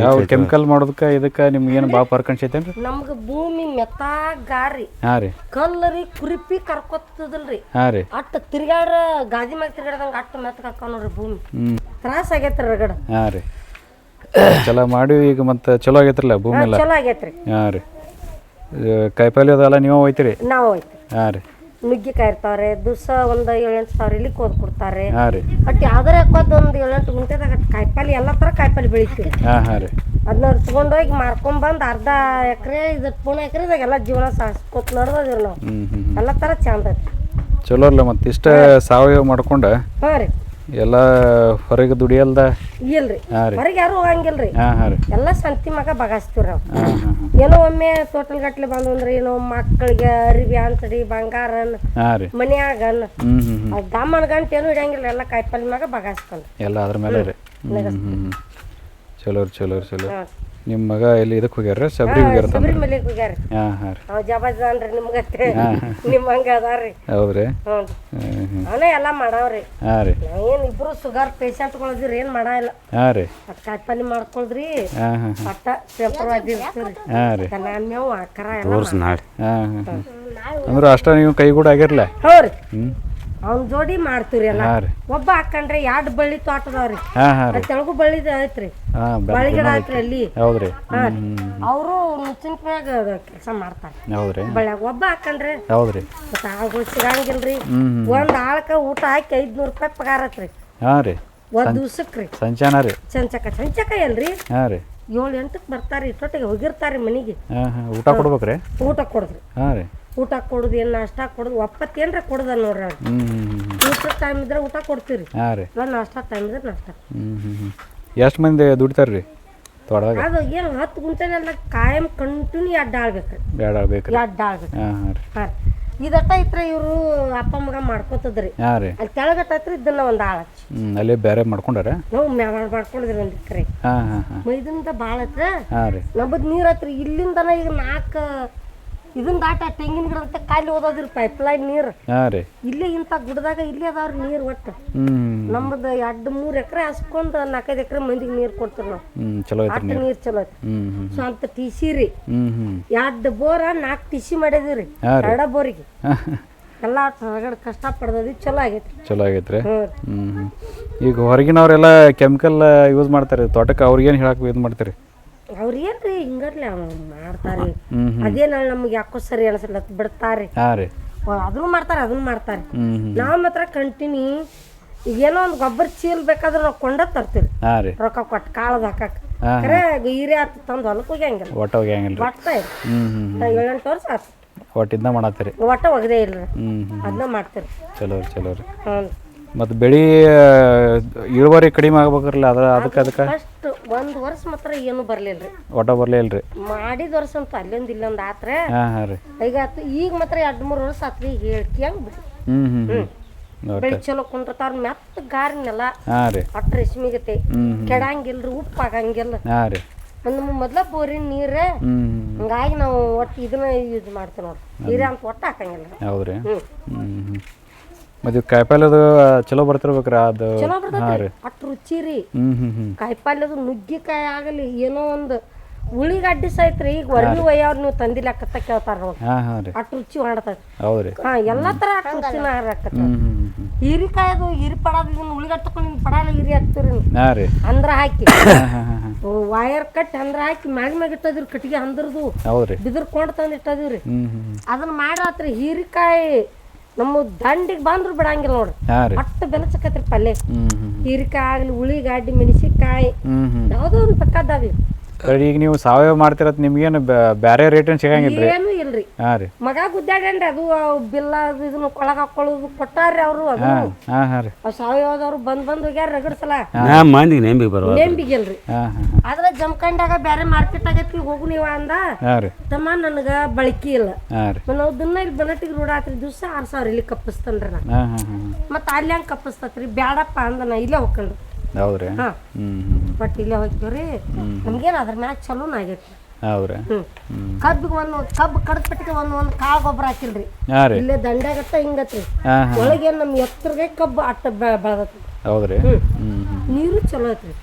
ಯಾವ ಕೆಮಿಕಲ್ ಮಾಡೋದಕ್ಕೆ ಇದಕ್ಕೆ ನಿಮ್ಗೇನು ಭಾಳ ಫರ್ಕ್ ಅನ್ಸೈತೇನ್ರಿ? ನಮ್ಗೆ ಭೂಮಿ ಮೆತ್ತಾಗಾರಿ. ಹಾಂ ರೀ. ಕಲ್ಲರಿ ಕುರಿಪಿ ಕರ್ಕೊತದಲ್ರಿ. ಹಾಂ ರೀ. ಅಟ್ಟು ತಿರ್ಗಾಡ ಗಾದಿ ಮ್ಯಾಗ ತಿರ್ಗಾಡ್ದಂಗೆ ಅಟ್ಟು ಮೆತ್ತಗೆ ಹಾಕೋ ನೋಡ್ರಿ ಭೂಮಿ. ತ್ರಾಸ ಆಗೈತ್ರಿ ರಗಡ. ಹಾಂ ರೀ. ಚಲೋ ಮಾಡಿ ಈಗ ಮತ್ತೆ ಚಲೋ ಆಗೈತ್ರಲ್ಲ ಭೂಮಿ ಎಲ್ಲ? ಚಲೋ ಆಗೈತ್ರಿ. ಹಾಂ ರೀ. ಕಾಯಿಪಲ್ಲೆ ಅದೆಲ್ಲ ನೀವು ಹೋಯ್ತೀರಿ? ನಾವು ಹೋಯ್ತು. ಹಾಂ ರೀ. ನುಗ್ಗಿಕಾಯಿ ಇರ್ತಾವ್ರೆ. ದಿವಸ ಒಂದು 7-8 ಸಾವಿರ ಇಲ್ಲಿಗೆ ಹೋದ್ ಕೊಡ್ತಾರೆ. ಹಾಂ ರೀ. ಬಟ್ ಯಾವ್ದಾರ ಹಾಕೋದು ಒಂದು 7-8 ಗುಂಟೆದಾಗ ಕಾಯಿಪಲ್ಲೆ ಎಲ್ಲ ಥರ ಕಾಯಿಪಲ್ಲೆ ಬೆಳಿತೀವಿ. ಹಾಂ ಹಾಂ ರೀ. ಅದನ್ನ ತೊಗೊಂಡೋಗಿ ಮಾರ್ಕೊಂಬಂದು ಅರ್ಧ ಎಕರೆ ಇದು ಪೂರ್ಣ ಎಕರೆದಾಗೆಲ್ಲ ಜೀವನ ಸಾಗಿಸ್ಕೊತ ನಡೆದಿವ್ರಿ ನಾವು. ಎಲ್ಲ ಥರ ಚಂದ ಐತಿ. ಚಲೋ ಅಲ್ಲ ಮತ್ತೆ ಇಷ್ಟ ಸಾವಯವ ಮಾಡ್ಕೊಂಡು. ಹಾಂ ರೀ. ಎಲ್ಲ ಹೊರಗೆ ದುಡಿಯಲ್ದ? ಇಲ್ರಿ, ಹೊರಗೆ ಯಾರು ಹೋಗಂಗಿಲ್ರಿ. ಎಲ್ಲ ಸಂತಿ ಮಗ ಬಗಾಸ್ತೀವ್ರಿ ನಾವು. ಏನೋ ಒಮ್ಮೆ ಟೋಟಲ್ ಗಟ್ಲೆ ಬಂದು ಅಂದ್ರೆ ಏನೋ ಮಕ್ಕಳಿಗೆ ಅರಿವಿ ಅಂತಡಿ ಬಂಗಾರ ಮನ್ಯಾಗ ದಮ್ಮನ ಗಂಟೆ ಏನು ಹಿಡಿಯಂಗಿಲ್ಲ. ಎಲ್ಲ ಕಾಯಿಪಲ್ಲೆ ಮಗ ಬಗಾಸ್ಕೊಂಡು ಎಲ್ಲ ಅದ್ರ ಮೇಲೆ ರೀ. ಚಲೋ ಚಲೋ ಚಲೋ. ನಿಮ್ಮ ಮಗ ಎಲ್ಲಿ ಇದಕ್ಕೆ ಹೋಗ್ಯಾರ? ಶಬರಿಮಲೆಗೆ ಹೋಗ್ಯಾರ. ಹಾಂ ಹಾಂ ರೀ. ಅವ್ ಜಬರ್ದನ್ರಿ ನಿಮ್ಗತ್ತೆ. ನಿಮ್ಮ ಹಂಗ ಅದಾರ್ರಿ. ಹೌದ್ರಿ? ಅವನೇ ಎಲ್ಲ ಮಾಡವ್ರಿ. ಹಾಂ ರೀ. ಏನ್ ಇಬ್ರು ಶುಗರ್ ಪೇಷಂಟ್ಗಳಿದ್ರಿ ಏನ್ ಮಾಡಲ್ಲ. ಹಾಂ ರೀ. ಅದು ಕಾಯಿಪಲ್ಲೆ ಮಾಡ್ಕೊಳ್ರಿ. ಪಟ್ಟ ಪೇಪರ್ ಆಗಿರ್ತೀರಿ. ಹಾಂ ರೀ. ಮೇವು ಆಕರ ಎಲ್ಲ. ಹಾಂ ಹಾಂ. ಅಂದ್ರೆ ಅಷ್ಟ ನೀವು ಕೈಗೂಡ ಆಗಿರ್ಲ? ಹ್ಞೂ ರೀ. ಅವ್ನ ಜೋಡಿ ಮಾಡ್ತೀವ್ರಿ ಎಲ್ಲ. ಒಬ್ಬ ಹಾಕಂಡ್ರೆ 2 ಬಳ್ಳಿ ತೋಟದವ್ರಿ. ತೆಳಗು ಬಳ್ಳಿದ ಐತ್ರಿ, ಬಳ್ಳಿ ಗಿಡ ಐತ್ರಿ ಅಲ್ಲಿ. ಹೌದ್ರಿ. ಅವರು ನುಚ್ಚಿನ್ಕಾಯಾಗ ಕೆಲಸ ಮಾಡ್ತಾರೆ. ಹೌದ್ರಿ. ಬಳ್ಳ್ಯಾಗ ಒಬ್ಬ ಹಾಕಂಡ್ರಿ. ಹೌದ್ರಿ. ಮತ್ತೆ ಆಳ್ಗಳು ಸಿಗಂಗಿಲ್ರಿ. ಒಂದ್ ಆಳ್ಕ ಊಟ ಹಾಕಿ 500 ರೂಪಾಯಿ ಪಗಾರ ಐತ್ರಿ. ಹಾಂ ರೀ. ಒಂದ್ ದಿವ್ಸಕ್ರಿ. ಸಂಚಾನ ರೀ? ಸಂಚಕ ಎಲ್ರಿ. ಹಾಂ ರೀ. 7-8ಕ್ಕೆ ಬರ್ತಾರಿ. ಇಷ್ಟೊಟ್ಟಿಗೆ ಹೋಗಿರ್ತಾರಿ ಮನಿಗೆ. ಊಟ ಕೊಡ್ಬೇಕ್ರಿ? ಊಟ ಕೊಡುದ್ರಿ. ಹಾಂ ರೀ. ಊಟ ಕೊಡುದು ಏನು ನಾಷ್ಟ ಕೊಡುದು ಒಪ್ಪತ್ತು ಏನರ ಕೊಡುದ ನೋಡ್ರಿ ಅವ್ರು. ಊಟ ಟೈಮ್ ಇದ್ರೆ ಊಟ ಕೊಡ್ತೀವಿ. ಹಾಂ ರೀ. ಇಲ್ಲ ನಾಷ್ಟ ಟೈಮ್ ಇದ್ರೆ ನಾಷ್ಟ. ಎಷ್ಟು ಮಂದಿ ದುಡಿತಾರೆ ರೀ ತೋಟದಾಗ? ಅದು ಏನು 10 ಗುಂಟೆನೆಲ್ಲ ಕಾಯಂ ಕಂಟಿನ್ಯೂ 2 ಆಳ್ ಬೇಕ್ರಿ. 2 ಆಳ್ ಬೇಕ್ರಿ. 2 ಆಳ್ ಬೇಕು. ಹಾಂ ರೀ. ಹಾಂ ಇದಟ್ಟ ಇತ್ರ ಇವರು ಅಪ್ಪ ಮಗ ಮಾಡ್ಕೋತದ್ರಿ. ಹಾಂ ರೀ. ಅಲ್ಲಿ ಕೆಳಗಟ್ಟೈತ್ರಿ ಇದನ್ನ ಒಂದು ಆಳ್ ಹಚ್ಚಿ ಅಲ್ಲೇ ಬೇರೆ ಮಾಡ್ಕೊಂಡಾರ? ನಾವು ಮಾಡ್ಕೊಂಡಿದ್ರಿ ಒಂದು ಎಕರೆ. ಹಾಂ ಹಾಂ ಹಾಂ. ಮೈದಿಂದ ಭಾಳ ಐತ್ರಿ. ಹಾಂ ರೀ. ನಮ್ಮದು ನೀರು ಐತ್ರಿ ಇಲ್ಲಿಂದನ. ಈಗ 4 ಇದನ್ನ ದಾಟ ತೆಂಗಿನ ಗಿಡ ಕಾಲಿ ಓದೋದ್ರಿ ಪೈಪ್ಲೈನ್ ನೀರು. ಹಾಂ ರೀ. ಇಲ್ಲೇ ಇಂಥ ಗುಡ್ದಾಗ ಇಲ್ಲೇ ಅದಾವ್ರಿ ನೀರು. ಒಟ್ಟು ನಮ್ಮದು 2-3 ಎಕರೆ ಹಸ್ಕೊಂಡು 4-5 ಎಕರೆ ಮಂದಿಗೆ ನೀರು ಕೊಡ್ತೀವಿ ನಾವು. ಚಲೋ ಐತಿ. ಅಷ್ಟು ನೀರು ಚಲೋ ಐತಿ. ಸ್ವಂತ ಟಿಸಿ ರೀ. 2 ಬೋರ 4 ಟಿಸಿ ಮಾಡಿದಿವ್ರಿ 2 ಬೋರಿಗೆ. ಎಲ್ಲ ಹೊರಗಡೆ ಕಷ್ಟ ಪಡ್ದದಿ ಚಲೋ ಆಗೈತಿ. ಚಲೋ ಆಗೈತ್ರಿ. ಈಗ ಹೊರಗಿನವರೆಲ್ಲ ಕೆಮಿಕಲ್ ಯೂಸ್ ಮಾಡ್ತಾರೆ ತೋಟಕ್ಕೆ, ಅವ್ರಿಗೇನು ಹೇಳಕ್ಕೆ ಇದು ಮಾಡ್ತಾರೆ? ಅವ್ರು ಏನ್ರಿ ಹಿಂಗರ್ಲಿ ಮಾಡ್ತಾರೆ, ಅದೇನ ನಮ್ಗೆ ಯಾಕೋ ಸರಿ ಅನ್ಸಲ್ಲ ಬಿಡ್ತಾರೆ. ಅದನ್ನು ಮಾಡ್ತಾರೆ ಅದನ್ನು ಮಾಡ್ತಾರೆ. ನಾವು ಮಾತ್ರ ಕಂಟಿನ್ಯೂ ಈಗ ಏನೋ ಒಂದು ಗೊಬ್ಬರ ಚೀಲ್ ಬೇಕಾದ್ರೆ ನಾವು ಕೊಂಡ ತರ್ತೀವಿ ರೊಕ್ಕ ಕೊಟ್ಟು ಕಾಳದ ಹಾಕಕ್ಕೆ. ಖರೆ ಹೀರೆ ಆತು ತಂದು ಹೊಲಕ್ಕೆ ಹೋಗ್ಯಾಂಗಿಲ್ಲ, ಒಟ್ಟ 7-8 ವರ್ಷ ಆತು ಒಟ್ಟಿದ್ನ ಮಾಡತ್ತೀರಿ, ಒಟ್ಟ ಒಗದೇ ಇಲ್ಲ, ಅದನ್ನ ಮಾಡ್ತೀರಿ. ಚಲೋ ರೀ ಚಲೋ ರೀ. ಮತ್ತು ಬೆಳೆ ಇಳುವರಿ ಕಡಿಮೆ ಆಗ್ಬೇಕ್ರಲ್ಲ ಅದಕ್ಕೆ ಫಸ್ಟ್ 1 ವರ್ಷ ಮಾತ್ರ ಏನು ಬರ್ಲಿಲ್ರಿ, ಒಟ್ಟ ಬರ್ಲೇ ಇಲ್ರಿ. ಮಾಡಿದ ವರ್ಷ ಅಂತ ಅಲ್ಲೊಂದು ಇಲ್ಲೊಂದು ಆತ್ರೆ ಈಗ ಆತು. ಈಗ ಮಾತ್ರ 2-3 ವರ್ಷ ಆತ್ರಿ ಹೇಳ್ಕಿಯಂಗ್ ಬಿಡಿ. ಬೆಳಿ ಚಲೋ ಕುಂಡ್ರತಾರ ಮೆತ್ತ ಗಾರಿನೆಲ್ಲ ಒಟ್ಟ ರೇಷ್ಮಿಗತೆ ಕೆಡಂಗಿಲ್ರಿ, ಉಪ್ಪು ಆಗಂಗಿಲ್ಲ. ಒಂದು ಮೊದ್ಲ ಬೋರಿನ ನೀರೇ ಹಂಗಾಗಿ ನಾವು ಒಟ್ಟು ಇದನ್ನ ಯೂಸ್ ಮಾಡ್ತೀವಿ ನೋಡ್ರಿ, ನೀರೇ ಅಂತ ಒಟ್ಟು ಹಾಕಂಗಿಲ್ಲ. ಹೌದ್ರಿ. ಮತ್ತೆ ಕಾಯಿಪಲ್ಯದು ಚಲೋ ಬರ್ತಿರ್ಬೇಕ್ರಿ ಅದು? ಚಲೋ ಬರ್ತೈತಿ, ಅಟ್ ರುಚಿ ರೀ. ಕಾಯಿಪಲ್ಯದು ನುಗ್ಗಿಕಾಯಿ ಆಗಲಿ ಏನೋ ಒಂದು ಉಳಿಗಡ್ಡಿ ಸೈತ್ರಿ. ಈಗ ಹೊರಗಿ ಒಯ್ಯವ್ರು ನೀವು ತಂದಿಲ್ಲ ಕತ್ತ ಕೇಳ್ತಾರ ನೋಡಿ, ಅಟ್ ರುಚಿ ಮಾಡತೈತಿ. ಹೌದ್ರಿ. ಎಲ್ಲಾ ತರ ರುಚಿನ ಹಾಕತ್ತ. ಹೀರಿಕಾಯದು ಹೀರಿ ಪಡಾದ ಇದನ್ನ ಉಳಿಗಡ್ಡಿ ತಕೊಂಡು ಪಡಾಲ ಹೀರಿ ಹಾಕ್ತಿವ್ರಿ ಅಂದ್ರ ಹಾಕಿ ವೈರ್ ಕಟ್ಟಿ ಅಂದ್ರ ಹಾಕಿ ಮ್ಯಾಗ ಇಟ್ಟದಿವ್ರಿ, ಕಟ್ಟಿಗೆ ಅಂದ್ರದು ಬಿದಿರ್ಕೊಂಡ್ ತಂದ್ ಇಟ್ಟದಿವ್ರಿ. ಅದನ್ನ ಮಾಡ್ರಾತ್ರಿ. ಹೀರಿಕಾಯಿ ನಮ್ಮ ದಂಡಿಗೆ ಬಂದ್ರು ಬಿಡಂಗಿಲ್ಲ ನೋಡ್ರಿ, ಅಷ್ಟು ಬೆಲಸಕತ್ರಿ ಪಲ್ಯ. ಹೀರಿಕಾಯಿ ಆಗ್ಲಿ, ಉಳಿಗಡ್ಡಿ, ಮೆಣಸಿಕಾಯಿ ಯಾವ್ದೋ ಒಂದು ಬೇಕಾದಾವಿ. ಈಗ ನೀವು ಸಾವಯವ ಮಾಡ್ತಿರತ್ ನಿಮ್ಗೇನು ಬ್ಯಾರೆ ರೇಟ್ ಸಿಗಂಗಿಲ್ರಿ? ಏನು ಇಲ್ರಿ. ಮಗ ಗುದ್ದಾಡ್ರಿ ಅದು ಬಿಲ್ಲ ಇದನ್ನ ಕೊಳಗ ಹಾಕೊಳ್ಳೋದು ಕೊಟ್ಟಾರ್ರಿ ಅವ್ರು. ಅದು ಸಾವಯವದವ್ರು ಬಂದ್ ಹೋಗ್ಯಾರ ರಗಡ್ಸಲ ನೆಂಬಿಗಿಲ್ರಿ. ಆದ್ರ ಜಮಖಂಡಾಗ ಬ್ಯಾರೆ ಮಾರ್ಕೆಟ್ ಆಗೈತಿ ಹೋಗು ನೀವ ಅಂದ ತಮ್ಮ ನನಗ ಬಳಕೆ ಇಲ್ಲ. ನಾವು ದಿನ ಇಲ್ಲಿ ಬನಟಿಗೆ ರೂಢ ಆತ್ರಿ, ದಿವ್ಸ 6,000 ಇಲ್ಲಿ ಕಪ್ಪಿಸ್ತನ್ರಿ ನಾ. ಮತ್ತ ಅಲ್ಲಿ ಹಂಗ ಕಪ್ಪಿಸ್ತತ್ರಿ, ಬ್ಯಾಡಪ್ಪ ಅಂದ ನಾ ಇಲ್ಲೇ ಹೋಗ್ಕೊಂಡ್ರಿ. ಹೌದ್ರಿ. ಬಟ್ ಇಲ್ಲೇ ಹೋಗ್ತೀವ್ರಿ. ನಮ್ಗೇನು ಅದ್ರ ಮ್ಯಾಗ ಚಲೋನ ಆಗೈತಿ. ಕಬ್ಬಿಗೆ ಕಬ್ಬು ಕಡದ್ಬಿಟ್ಟಿಗೆ ಒಂದ್ ಕಾಳು ಗೊಬ್ಬರ ಹಾಕಿಲ್ರಿ, ಇಲ್ಲೇ ದಂಡ್ಯಾಗತ್ತ ಹಿಂಗತ್ರಿ. ಒಳಗೇನ್ ನಮ್ ಎತ್ತರಗೆ ಕಬ್ಬು ಅಟ್ಟ ಬೆಳದತ್ರಿ. ನೀರು ಚಲೋ ಐತ್ರಿ.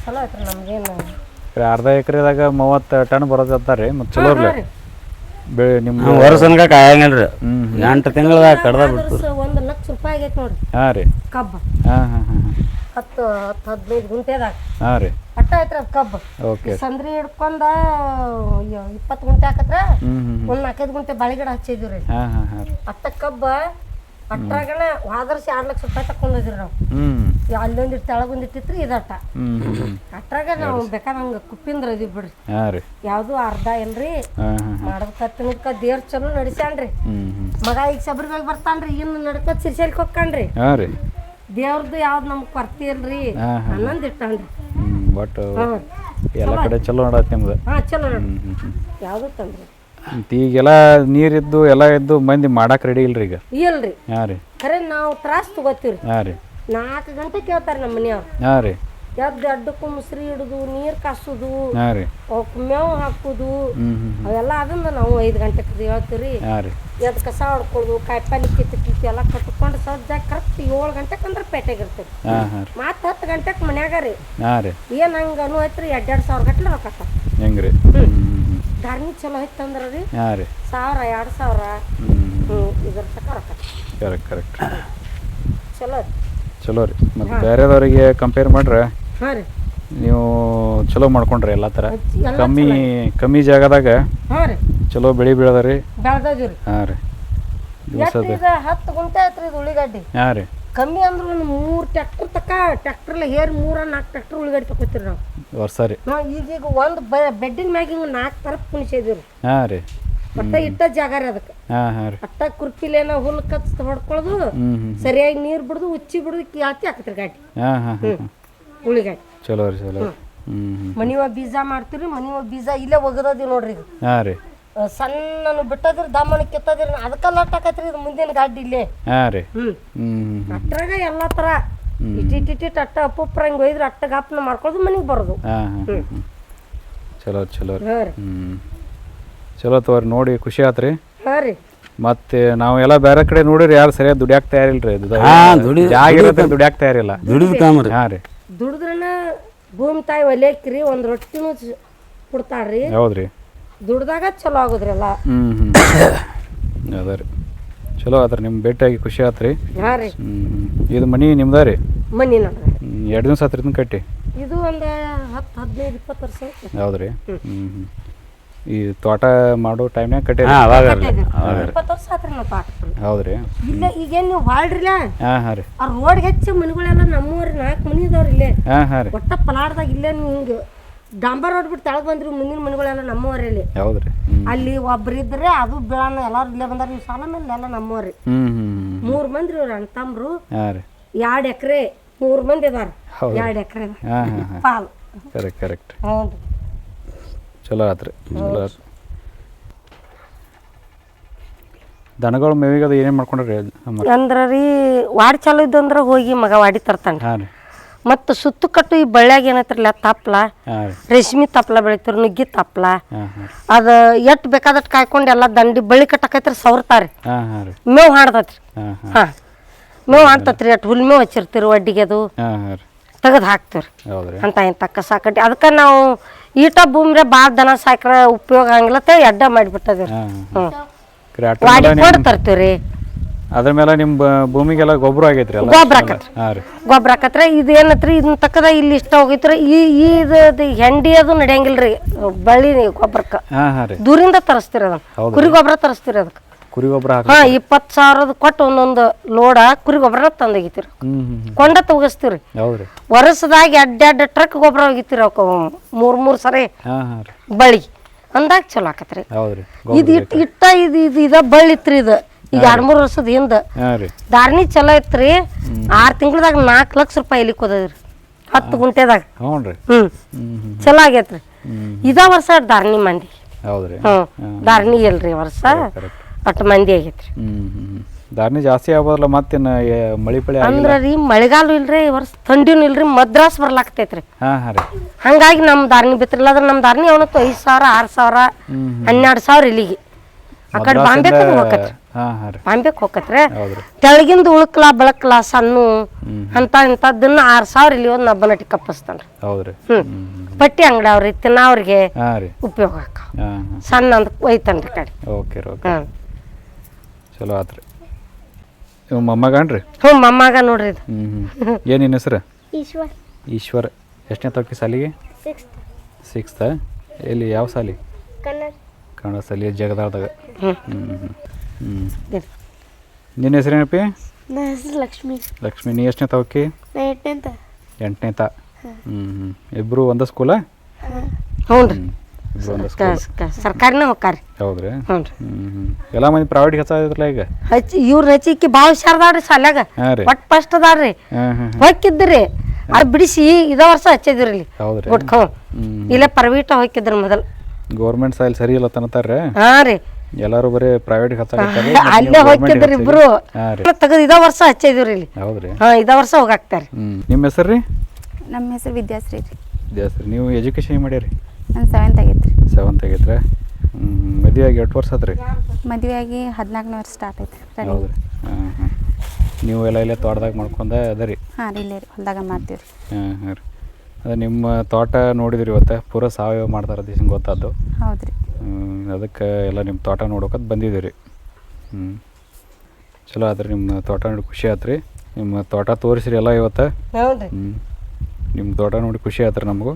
ಚಲೋ ಐತ್ರಿ. ನಮ್ಗೇನು ಅರ್ಧ ಎಕರೆದಾಗ 30 ಟನ್ ಬರೋದತ್ತಾರಿ. ಮತ್ತೆ ಚಲೋ ಬೆಳೆ ನಿಮ್ಮ ವರ್ಷ ಕಾಯಂಗಿಲ್ರಿ, 8 ತಿಂಗಳದಾಗ ಕಡ್ದ ಬಿಡ್ತು. 1 ಲಕ್ಷ ರೂಪಾಯಿ ಆಗೈತಿ ನೋಡ್ರಿ ಕಬ್ಬ. 10-15 ಗುಂಟೆದಾಗ ಅಟ್ಟ ಐತ್ರಿ ಅದ್ ಕಬ್ಬ. ಸಂದ್ರಿ ಹಿಡ್ಕೊಂಡ 20 ಗುಂಟೆ ಹಾಕತ್ರ ಒಂದ್ 4-5 ಗುಂಟೆ ಬಾಳಿಗಿಡ ಹಚ್ಚಿದ್ವಿ. ಅಟ್ಟ ಕಬ್ಬ ಅಟ್ರಾಗಣ ವಾದರ್ಸಿ 2 ಲಕ್ಷ ರೂಪಾಯಿ ತಕೊಂಡಿದ್ರಿ ನಾವು. ಅಲ್ಲೊಂದು ತೆಳಗೊಂದು ಇಟ್ಟಿತ್ರಿ ಇದಟ್ಟ ಅಟ್ರಾಗ ನಾವು ಬೇಕಾದಂಗ ಕುಪ್ಪಿಂದ್ರ ಇದೀವಿ ಬಿಡ್ರಿ. ಯಾವ್ದು ಅರ್ಧ ಇಲ್ರಿ, ಮಾಡಬೇಕ ದೇವ್ರ ಚಲೋ ನಡಿಸ್ಯಾನ್ರಿ. ಮಗ ಈಗ ಸಬರಿಗಾಗಿ ಬರ್ತಾನ್ರಿ, ಇನ್ನು ನಡ್ಕೋತ್ ಸಿರ್ಸಲ್ಕ್ ಹೋಗ್ಕಂಡ್ರಿ. ದೇವ್ರದ್ದು ಯಾವ್ದು ನಮ್ಗೆ ಕೊರತೆ ಇಲ್ರಿ, ಅನ್ನೊಂದು ಇಟ್ಟನ್ರಿ. ಎಲ್ಲ ಕಡೆ ಚಲೋ ನೋಡತ್ ನಿಮ್ದು. ಚಲೋ ನೋಡ್ರಿ, ಯಾವ್ದು ತಂದ್ರಿ. ಈಗೆಲ್ಲ ನೀರಿದ್ದು ಎಲ್ಲ ಇದ್ದು ಮಂದಿ ಮಾಡಾಕ್ ರೆಡಿ ಇಲ್ರಿ ಈಗ? ಇಲ್ರಿ. ಖರೆ ನಾವು ತ್ರಾಸ್ ತಗೋತೀವ್ರಿ. 4 ಗಂಟೆ ಕೇಳ್ತಾರ ನಮ್ಮ ಮನೆಯವ್ರು. ಎದ್ದು ಅಡ್ಡಕ್ಕೂ ಮುಸ್ರಿ ಹಿಡುದು, ನೀರ್ ಕಾಸುದು, ಮೇವು ಹಾಕುದು ಅವೆಲ್ಲ ಅದನ್ನ ನಾವು 5 ಗಂಟೆಗೆ ಹೇಳ್ತೀವ್ರಿ. ಎದ್ ಕಸ ಹೊಡ್ಕೊಳ್ಳೋದು, ಕಾಯಿಪಲ್ಲೆ ಕಿತ್ತಿ ಎಲ್ಲ ಕಟ್ಕೊಂಡು ಸಜ್ಜಾಗಿ ಕರೆಕ್ಟ್ 7 ಗಂಟೆಗೆ ಅಂದ್ರೆ ಪೇಟೆಗೆ ಇರ್ತೀವಿ. ಮತ್ತ 10 ಗಂಟೆಗೆ ಮನ್ಯಾಗ ರೀ ಏನ್ ಹಂಗ ಅನು ಐತ್ರಿ. 2,000 ಗಟ್ಲೆ ರೊಕ್ಕ ಹೆಂಗ್ರಿ. ಧಾರ್ಮಿ ಚಲೋ ಐತಂದ್ರ ರೀ 1,000-2,000 ಇದ್ರ ತಕ ರೊಕ್ಕ ಚಲೋ ಚಲೋ ರೀ. ಮತ್ತೆ ಬೇರೆದವ್ರಿಗೆ ಕಂಪೇರ್ ಮಾಡ್ರೆ ನೀವು ಚಲೋ ಮಾಡ್ಕೊಂಡ್ರಿ ಎಲ್ಲ ಥರ. ಕಮ್ಮಿ ಜಾಗದಾಗ ಚಲೋ ಬೆಳೆ ಬೀಳದ್ರಿ. ಬೆಳ್ದವ್ರಿ. 10 ಗುಂಟೆ ಐತ್ರಿ ಇದು ಉಳಿಗಡ್ಡಿ. ಕಮ್ಮಿ ಅಂದ್ರೆ ಒಂದು 3 ಟ್ರ್ಯಾಕ್ಟರ್ ತಕ ಟ್ರ್ಯಾಕ್ಟರ್ಲ ಹೇರ್ 3-4 ಟ್ರ್ಯಾಕ್ಟರ್ ಉಳಿಗಡ್ಡಿ ತಗೋತೀರಿ ನಾವು ವರ್ಷ ರೀ. ಈಗ ಒಂದು ಬೆಡ್ಡಿನ ಮ್ಯಾಗ ಹಿಂಗ 4 ತರಪ್ ಕುಣಿಸಿದಿವ್ರಿ. ಒಟ್ಟ ಇಟ್ಟ ಜಾಗ ರೀ ಅದಕ್ಕೆ. ಅಟ್ಟ ಕುರ್ಪಿಲೇನ ಹುಲ್ಲು ಕಚ್ಚ ಹೊಡ್ಕೊಳ್ಳೋದು, ಸರಿಯಾಗಿ ನೀರ್ ಬಿಡುದು, ಉಚ್ಚಿ ಬಿಡುದು, ಕಿಯಾತಿ ಹಾಕತ್ರಿ ಗಾಡಿ ಉಳಿಗಾಡಿ. ಚಲೋ ರೀ ಚಲೋ. ಮನಿವ ಬೀಜ ಮಾಡ್ತೀವ್ರಿ. ಮನಿವ ಬೀಜ ಇಲ್ಲೇ ಒಗದದಿ ನೋಡ್ರಿ. ಈಗ ಸಣ್ಣ ಬಿಟ್ಟದ್ರಿ, ದಮ್ಮನ ಕಿತ್ತದ್ರಿ, ಅದಕ್ಕ ಲಟ್ ಹಾಕತ್ರಿ. ಇದು ಮುಂದಿನ ಗಾಡಿ ಇಲ್ಲೇ. ಅಟ್ರಾಗ ಎಲ್ಲಾ ತರ ಇಟ್ಟಿಟ್ಟಿಟ್ ಅಟ್ಟ ಅಪ್ಪುಪ್ರಂಗ್ ಒಯ್ದ್ರಿ ಅಟ್ಟ ಗಾಪ್ನ ಮಾಡ್ಕೊಳ್ಳೋದು, ಮನಿಗ್ ಬರೋದು. ಚಲೋ ಚಲೋ ಚಲೋ ತಗೋರಿ. ನೋಡಿ ಖುಷಿ ಆತ್ರಿ. ಮತ್ತೆ ನಾವು ಎಲ್ಲ ಬೇರೆ ಕಡೆ ನೋಡಿರಿ ಯಾರು ಸರಿಯಾಗಿ ದುಡಿಯಾಕ ತಯಾರಿಲ್ರಿ. ದುಡಿಯಾಕ ತಯಾರಿಲ್ಲ. ದುಡಿದ್ರನ ಭೂಮಿ ತಾಯಿ ಒಲೆಕ್ರಿ, ಒಂದ್ ರೊಟ್ಟಿನೂ ಕೊಡ್ತಾರ್ರಿ. ಹೌದ್ರಿ. ದುಡ್ದಾಗ ಚಲೋ ಆಗುದ್ರಿ ಎಲ್ಲ. ಅದ ರೀ. ಚಲೋ ಆತ್ರಿ ನಿಮ್ಮ ಭೇಟಿಯಾಗಿ ಖುಷಿ ಆತ್ರಿ. ಹಾಂ ರೀ. ಇದು ಮನಿ ನಿಮ್ದ ರೀ? ಮನಿ ನೋಡ್ರಿ. 2 ದಿವಸ ಆತ್ರಿ ಇದನ್ನ ಕಟ್ಟಿ? ಇದು ಒಂದು 10-15-20 ವರ್ಷ ಐತಿ. ಹೌದ್ರಿ. ಈ ತೋಟ ಮಾಡೋ ಟೈಮ್ನಾಗ ಕಟ್ಟಿ? ಅವಾಗ 20 ವರ್ಷ ಆತ್ರಿ ನಾವು ತೋಟ. ಹೌದ್ರಿ. ಇಲ್ಲ ಈಗೇನು ನೀವು ಹಾಳ್ರಿಲ್ಲ ಹಾಂ ರೀ. ಆ ರೋಡ್ಗೆ ಹೆಚ್ಚು ಮನಿಗಳೆಲ್ಲ ನಮ್ಮೂರಿ 4 ಮನಿ ಇದಾವ್ರಿ ಇಲ್ಲೇ. ಹಾಂ ರೀ. ಒಟ್ಟ ಪಲಾಡ್ದಾಗ ಇಲ್ಲೇ ನೀವು ಹಿಂಗೆ ಡಾಂಬರ್ ರೋಡ್ ಬಿಟ್ಟು ತೆಳಗ್ ಬಂದ್ರಿ ಮುಂದಿನ ಮನಿಗಳೆಲ್ಲ ನಮ್ಮವ್ರಿ ಇಲ್ಲಿ. ಹೌದ್ರಿ. ಅಲ್ಲಿ ಒಬ್ರು ಇದ್ರೆ ಅದು ಬೆಳನ ಎಲ್ಲಾರು ಇಲ್ಲೇ ಬಂದಾರ. ನೀವು ಸಾಲ ಮೇಲೆ ಎಲ್ಲ ನಮ್ಮವ್ರಿ. 3 ಮಂದಿ ಇವ್ರು ಅಣ್ಣ ತಮ್ರು. 2 ಎಕರೆ 3 ಮಂದಿ ಅದಾರ. 2 ಎಕರೆ ಪಾಲ್. ಕರೆಕ್ಟ್. ಹ್ಞೂ. ಚಲೋ ಆತ್ರಿ. ಚಲೋ ಆತ್ರಿ. ದನಗಳು ಮೇವಿಗೆ ಅದು ಏನೇನು ಮಾಡ್ಕೊಂಡ್ರಿ? ಅಂದ್ರೆ ರೀ ವಾಡಿ ಚಾಲು ಇದ್ದಂದ್ರೆ ಹೋಗಿ ಮಗ ವಾಡಿ ತರ್ತಾನೆ. ಹಾಂ ರೀ. ಮತ್ತು ಸುತ್ತು ಕಟ್ಟು ಈ ಬಳ್ಳ್ಯಾಗ ಏನೈತ್ರಲ್ಲ ತಪ್ಪಲ, ರೇಷ್ಮೆ ತಪ್ಪಲ ಬೆಳಿತಾರೆ, ನುಗ್ಗಿ ತಪ್ಪಲ. ಅದು ಎಟ್ಟು ಬೇಕಾದಟ್ಟು ಕಾಯ್ಕೊಂಡು ಎಲ್ಲ ದಂಡಿ ಬಳ್ಳಿ ಕಟ್ಟಕೈತ್ರಿ ಸವರ್ತಾರೆ. ಮೇವು ಹಾಡ್ತೈತ್ರಿ. ಹಾಂ ಮೇವು ಹಾಡ್ತತ್ರಿ. ಅಟ್ಟು ಹುಲ್ ಮೇವು ಹಚ್ಚಿರ್ತೀರಿ ಒಡ್ಡಿಗೆ ಅದು ತೆಗೆದು ಹಾಕ್ತೀವ್ರಿ ಅಂತ ಇಂಥ ಕಸ ಕಟ್ಟಿ. ಅದಕ್ಕೆ ನಾವು ಈಟ ಭೂಮಿರೆ ಭಾಳ ದನ ಸಾಕ್ರೆ ಉಪಯೋಗ ಆಗಂಗಿಲ್ಲ ಅಂತ ಅಡ್ಡ ಮಾಡಿಬಿಟ್ಟದ್ರಿ. ವಾಡಿ ಕೊಡ್ ತರ್ತೀವ್ರಿ. ಅದ್ರ ಮೇಲೆ ನಿಮ್ಮ ಭೂಮಿಗೆಲ್ಲ ಗೊಬ್ಬರ ಆಗೈತ್ರಿ? ಗೊಬ್ಬರ ಹಾಕತ್ರಿ. ಇದು ಏನತ್ರಿ ಇದನ್ನ ತಕ್ಕದ ಇಲ್ಲಿ ಇಷ್ಟ ಹೋಗೈತ್ರಿ. ಇದು ಹೆಂಡಿ ಅದು ನಡೆಯಂಗಿಲ್ರಿ ಬಳ್ಳಿ ಗೊಬ್ಬರಕ್ಕೆ. ದೂರಿಂದ ತರಿಸ್ತೀರಿ ಅದನ್ನ. ಕುರಿ ಗೊಬ್ಬರ ತರಿಸ್ತೀರಿ ಅದಕ್ಕೆ. ಕುರಿ ಗೊಬ್ಬರ? ಹಾಂ 20,000 ಕೊಟ್ಟು ಒಂದೊಂದು ಲೋಡ ಕುರಿ ಗೊಬ್ಬರ ತಂದೋಗಿತ್ತೀರಿ. ಕೊಂಡ ತಗಸ್ತೀವ್ರಿ. ವರ್ಷದಾಗ 2 ಟ್ರಕ್ ಗೊಬ್ಬರ ಹೋಗಿತ್ತೀರಿ ಅವಕ್ಕೆ 3 ಸರಿ ಬಳ್ಳಿ ಅಂದಾಗ ಚಲೋ ಆಕತ್ರಿ. ಇದು ಇಟ್ಟ ಇದ ಬಳ್ಳಿ ಇತ್ರಿ. ಇದು ಈಗ 2-3 ವರ್ಷದ ಹಿಂದ ಧಾರಣಿ ಚಲೋ ಐತ್ರಿ. 6 ತಿಂಗಳದಾಗ 4 ಲಕ್ಷ ರೂಪಾಯಿ ಇಲ್ಲಿಕ್ ಹೋದ್ರಿ 10 ಗುಂಟೆದಾಗ. ಚಲೋ ಆಗೇತ್ರಿ. ಇದ ವರ್ಷ ಧಾರಣಿ ಮಂದಿ. ಧಾರಣಿ ಇಲ್ರಿ ವರ್ಷ ಅಟ್ ಮಂದಿ ಆಗೈತ್ರಿ. ಧಾರಣಿ ಜಾಸ್ತಿ ಆಗ್ಬೋದಲ್ಲ ಮತ್ತೇನು ಮಳಿ ಪಳಿ? ಅಂದ್ರ ರೀ ಮಳೆಗಾಲ ಇಲ್ರಿ ಈ ವರ್ಷ, ಥಂಡಿನೂ ಇಲ್ರಿ, ಮದ್ರಾಸ್ ಬರ್ಲಾಕ್ತೈತ್ರಿ. ಹಂಗಾಗಿ ನಮ್ ಧಾರಣಿ ಬಿತ್ತಿರಲ್ಲ. ಅದ್ರ ನಮ್ ಧಾರಣಿ ಅವನತ್ತು 5,000 6,000 12,000 ಇಲ್ಲಿಗೆ. ಆ ಕಡೆ ಬಾಂಬೆಕ್ ಹೋಗತ್ರಿ. ಬಾಂಬೆಕ್ ಹೋಗತ್ರಿ. ತೆಳಗಿಂದ ಉಳ್ಕಲ ಬೆಳಕಲ ಸಣ್ಣ ಅಂತ ಇಂಥದ್ದನ್ನ 6,000 ಇಲ್ಲಿ ಒಂದು ನಬ್ಬನಟಿ ಕಪ್ಪಿಸ್ತಾನ್ರಿ. ಪಟ್ಟಿ ಅಂಗಡಿ ಅವ್ರಿ ತಿನ್ನವ್ರಿಗೆ ಉಪಯೋಗ ಆಕ. ಸಣ್ಣ ಅಂತ ಒಯ್ತಾನ್ರಿ ಕಡೆ. ಚಲೋ ಆತ್ರಿ. ಮೊಮ್ಮಗನ್ರಿ? ಹ್ಞೂ ಮೊಮ್ಮಗ ನೋಡ್ರಿ ಇದು. ಏನು ನಿನ್ನ ಹೆಸರು? ಈಶ್ವರ್. ಎಷ್ಟನೇ ತರಗತಿ ಸಾಲಿಗೆ? 6th. ಎಲ್ಲಿ ಯಾವ ಸಾಲಿ? ಕನ್ನಡ ಸಾಲಿ ಜಗದಾಳದಾಗ. ನಿನ್ನ ಹೆಸರೇನಪ್ಪಿ? ನನ್ನ ಹೆಸರು ಲಕ್ಷ್ಮಿ. ಲಕ್ಷ್ಮಿ. ನೀ ಎಷ್ಟನೇ ತರಗತಿ? 8ನೇ. ಇಬ್ರು ಒಂದ ಸ್ಕೂಲ? ಹ್ಞೂ ರೀ. ಸರ್ಕಾರಿನ ಹೋಗ್ತಾರಿ. ಹೌದ್ರಿ. ಎಲ್ಲ ಮಂದಿ ಪ್ರೈವೇಟ್ ಹಚ್ಚಿದ್ರಲ್ಲ ಈಗ? ಇವ್ರ ಹಚ್ಚಿಕ್ಕಿ ಭಾಳ ಹುಷಾರದಾಳ್ರಿ ಸಾಲ್ಯಾಗ. ಒಟ್ಟು ಫಸ್ಟ್ ಅದಾಳ್ರಿ. ಹೋಗಿದ್ರಿ ಅದು ಬಿಡಿಸಿ ಇದ ವರ್ಷ ಹಚ್ಚಿದ್ರಿ ಇಲ್ಲಿ ಗುಟ್ಕೊ. ಇಲ್ಲೇ ಪ್ರೈವೇಟ್ ಹೋಗಿದ್ರಿ ಮೊದಲು. ಗೌರ್ಮೆಂಟ್ ಸಾಲಿ ಸರಿ ಇಲ್ಲ ತನತಾರ. ಹಾಂ ರೀ. ಎಲ್ಲಾರು ಬರೀ ಪ್ರೈವೇಟ್ ಅಲ್ಲೇ ಹೋಗಿದ್ರಿ ಇಬ್ರು. ತೆಗೆದು ಇದ ವರ್ಷ ಹಚ್ಚಿದ್ರಿ ಇಲ್ಲಿ. ಹೌದ್ರಿ. ಹಾಂ ಇದ ವರ್ಷ ಹೋಗಾಕ್ತಾರ. ನಿಮ್ಮ ಹೆಸರು ರೀ? ನಮ್ಮ ಹೆಸರು ವಿದ್ಯಾಶ್ರೀ ರೀ. ವಿದ್ಯಾಶ್ರೀ. ನೀವು ಎಜುಕೇಶನ್ ಏನು ಮಾಡ್ಯಾರಿ? ನನ್ನ 7th ಆಗೈತ್ರಿ. 7th ಆಗೈತ್ರಿ. ಮದುವೆ ಆಗಿ 8 ವರ್ಷ ಆತ್ರಿ? ಮದುವೆ ಆಗಿ 14ನೇ ವರ್ಷ ಸ್ಟಾರ್ಟ್ ಐತ್ರಿ. ಹೌದ್ರಿ. ನೀವು ಎಲ್ಲ ಇಲ್ಲೇ ತೋಟದಾಗ ಮಾಡ್ಕೊಂಡ ಅದ ರೀ? ಹಾಂ ರೀ, ಇಲ್ಲೇ ರೀ ಹೊಲ್ದಾಗ ಮಾಡ್ತೀವಿ ರೀ. ಹಾಂ ರೀ. ಅದು ನಿಮ್ಮ ತೋಟ ನೋಡಿದ್ರಿ ಇವತ್ತು ಪೂರ ಸಾವಯವ ಮಾಡ್ತಾರೆ ದೇಶ ಗೊತ್ತಾದ್ದು. ಹೌದ್ರಿ. ಅದಕ್ಕೆ ಎಲ್ಲ ನಿಮ್ಮ ತೋಟ ನೋಡೋಕತ್ ಬಂದಿದ್ದೀವಿ ರೀ. ಚಲೋ ಆತ್ರಿ. ನಿಮ್ಮ ತೋಟ ನೋಡಿ ಖುಷಿ ಆತ್ರಿ. ನಿಮ್ಮ ತೋಟ ತೋರಿಸ್ರಿ ಎಲ್ಲ ಇವತ್ತು. ನಿಮ್ಮ ತೋಟ ನೋಡಿ ಖುಷಿ ಆತ್ರಿ ನಮಗೂ.